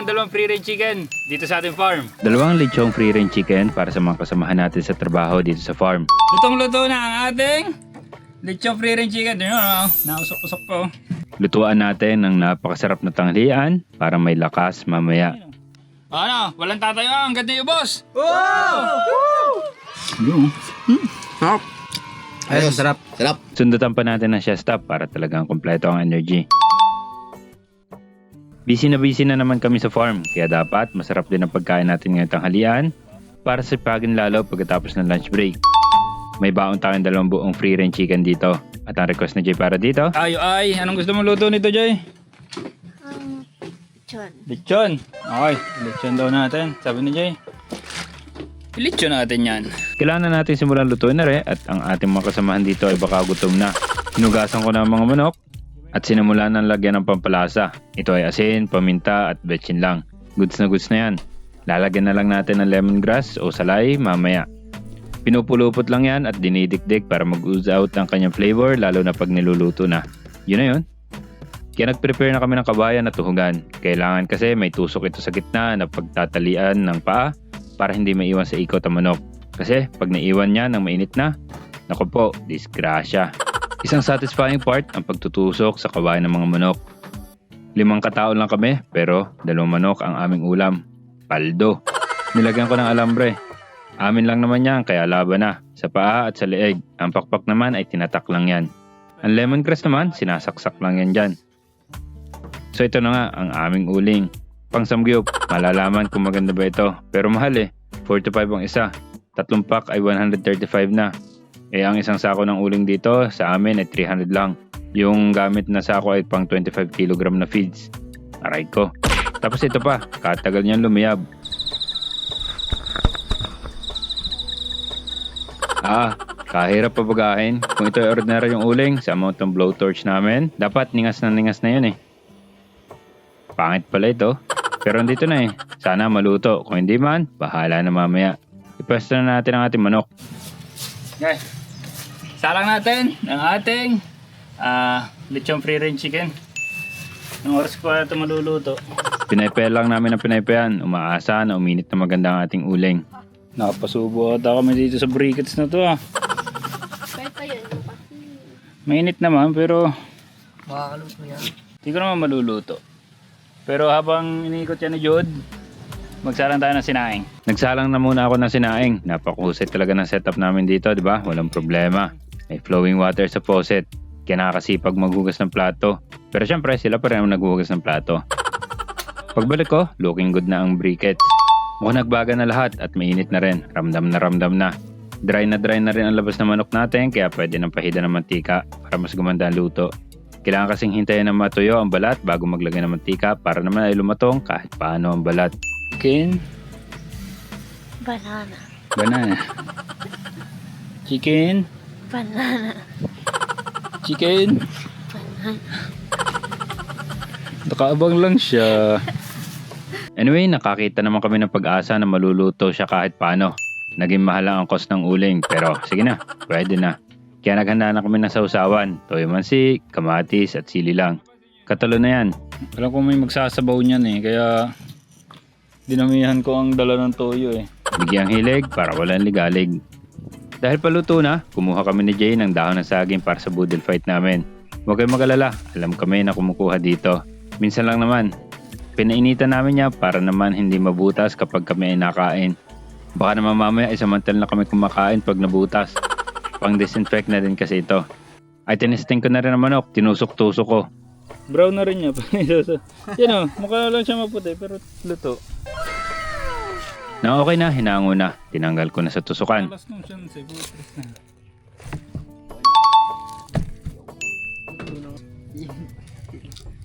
ng dalawang free range chicken dito sa ating farm. Dalawang lechong free range chicken para sa mga kasamahan natin sa trabaho dito sa farm. Lutong-luto na ang ating lechong free range chicken. Tignan nyo, nausok-usok po. Lutuan natin ng napakasarap na tanghalian para may lakas mamaya. Ano, walang tatayo. Ang ganda yung boss. Sarap. Ayos, sarap. Sarap. Sundutan pa natin ng chest stop para talagang kompleto ang energy. Busy na naman kami sa farm, kaya dapat masarap din ang pagkain natin ngayong tanghalian para sipagin lalo pagkatapos ng lunch break. May baon tayong 2 buong free range chicken dito. At ang request ni Jay para dito, Tayo ay, anong gusto mo luto nito, Jay? Lechon. Lechon. Okay, lechon daw natin. Sabi ni Jay. Lechon natin yan. kailangan na natin simulan lutuin na rin at ang ating mga kasamahan dito ay baka gutom na. Hinugasan ko na ang mga manok at sinimulan ng lagyan ng pampalasa. Ito ay asin, paminta at betchin lang. Goods na yan. Lalagyan na lang natin ng lemongrass o salay mamaya. Pinupulupot lang yan at dinidikdik para mag-ooze out ang kanyang flavor lalo na pag niluluto na. Yun na yun. Kaya nag-prepare na kami ng kabayan at tuhugan. Kailangan kasi may tusok ito sa gitna na pagtatalian ng paa para hindi maiwan sa ikot ang manok. Kasi pag naiwan niya ng mainit na, naku po, disgrasya. Isang satisfying part ang pagtutusok sa kabayan ng mga manok. 5 katao lang kami pero 2 manok ang aming ulam. Paldo. Nilagyan ko ng alambre. Amin lang naman yan kaya laban na. Sa paa at sa leeg. Ang pakpak naman ay tinatak lang yan. Ang lemongrass naman, sinasaksak lang yan dyan. So ito na nga ang aming uling. Pang samgyup, malalaman kung maganda ba ito. Pero mahal eh, 45 ang isa. 3 pack ay 135 na. Eh ang isang sako ng uling dito sa amin ay 300 lang. Yung gamit na sako ay pang 25 kg na feeds. Aray ko. Tapos ito pa, katagal niyang lumiyab. Kahirap pabagahin. Kung ito ay ordinary yung uling sa amount ng blowtorch namin, dapat ningas na yun eh. Pangit pala ito. Pero andito na eh. Sana maluto. Kung hindi man, bahala na mamaya. Ipwesto na natin ang ating manok. Okay. Salang natin ang ating lechong free range chicken. Ang oras ko ito maluluto. Pinaypayan lang namin ang pinaypayan. Umaasa na uminit na maganda ang ating uling. Nakapasubo ata kami dito sa briquettes na to Pwede pa yun. Mainit naman pero Makakaluto yan. hindi ko naman maluluto. Pero habang iniikot yan ni Jude, magsalang tayo ng sinaing. Nagsalang na muna ako ng sinaing. Napakahusay talaga ng setup namin dito, di ba? Walang problema. May flowing water sa faucet. Kaya nakakasipag maghugas ng plato. Pero syempre, sila pa rin ang naghuhugas ng plato. Pagbalik ko, looking good na ang briquettes. Mukhang nagbaga na lahat at mainit na rin. Ramdam na. Dry na rin ang labas ng manok natin kaya pwede nang pahida ng mantika para mas gumanda ang luto. Kailangan kasing hintayin na matuyo ang balat bago maglagay ng mantika para naman ay lumatong kahit paano ang balat. Chicken. Banana. Banana. Chicken. Banana. Chicken. Banana. Nakaabang lang siya. Anyway, nakakita naman kami ng pag-asa na maluluto siya kahit paano. Naging mahal ang cost ng uling pero sige na, pwede na. Kaya naghanda na kami ng sausawan, toyo mansi, kamatis at sili lang. Katalo na yan. Alam ko may magsasabaw niyan eh, kaya dinamihan ko ang dala ng toyo eh. Bigyang hilig para walang ligalig. Dahil paluto na, kumuha kami ni Jay ng dahon ng saging para sa boodle fight namin. Huwag kayong mag-alala, alam kami na kumukuha dito. Minsan lang naman. Pinainitan namin niya para naman hindi mabutas kapag kami ay nakain. Baka naman mamaya isamantal na kami kumakain pag nabutas. Pang-disinfect na din kasi ito. Ay tinesting ko na rin ang manok, tinusok-tusok ko. Brown na rin niya. Yan o, mukha lang siya maputi pero luto. Na okay na, hinango na. Tinanggal ko na sa tusukan. Alas nung siya sa butres na.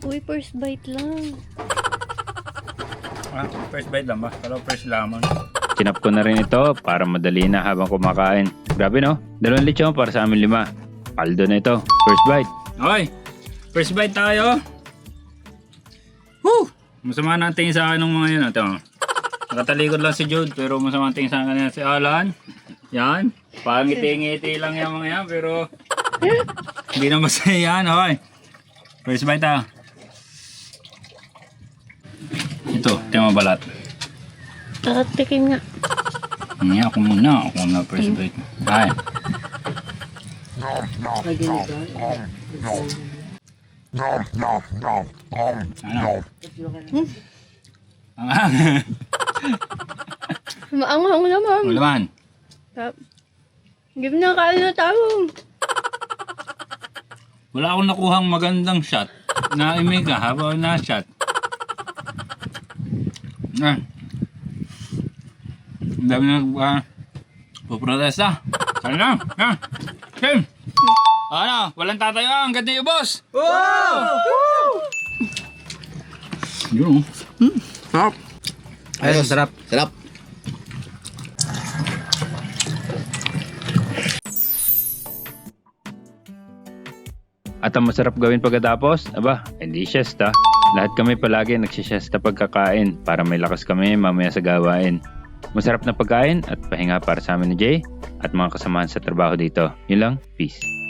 Uy, first bite lang. First bite lang ba? Pero first lamang. Sinap ko na rin ito para madali na habang kumakain. Grabe no? 2 lechon para sa amin 5. Paldo na ito. First bite. Okay, first bite tayo. Woo! Masama na ang tingin sa akin ng mga yun. Ito. Nakatalikod lang si Jude pero masama ang tingin sa akin si Alan. Yan. Pangiti-ngiti lang yung mga yan pero hindi na masaya yan. Okay. First bite tayo. Ito, tema balat. Tikim nga. Hindi, ako muna. Ako na first bite. Ay. Ano? Ang Maanghang naman. laman. Give na kain na tayo. Wala akong nakuhang magandang shot na imiga habang na-shot. Ang dami na puprotesta. Sana na. Kim! Ano? Walang tatayo. Ang ganda yung boss! Yun. Sarap. Ayos, sarap. Sarap. At ang masarap gawin pagkatapos, hindi siesta. Lahat kami palagi nagsisiesta pagkakain para may lakas kami mamaya sa gawain. Masarap na pagkain at pahinga para sa amin ni Jay at mga kasamahan sa trabaho dito. Yun lang, peace.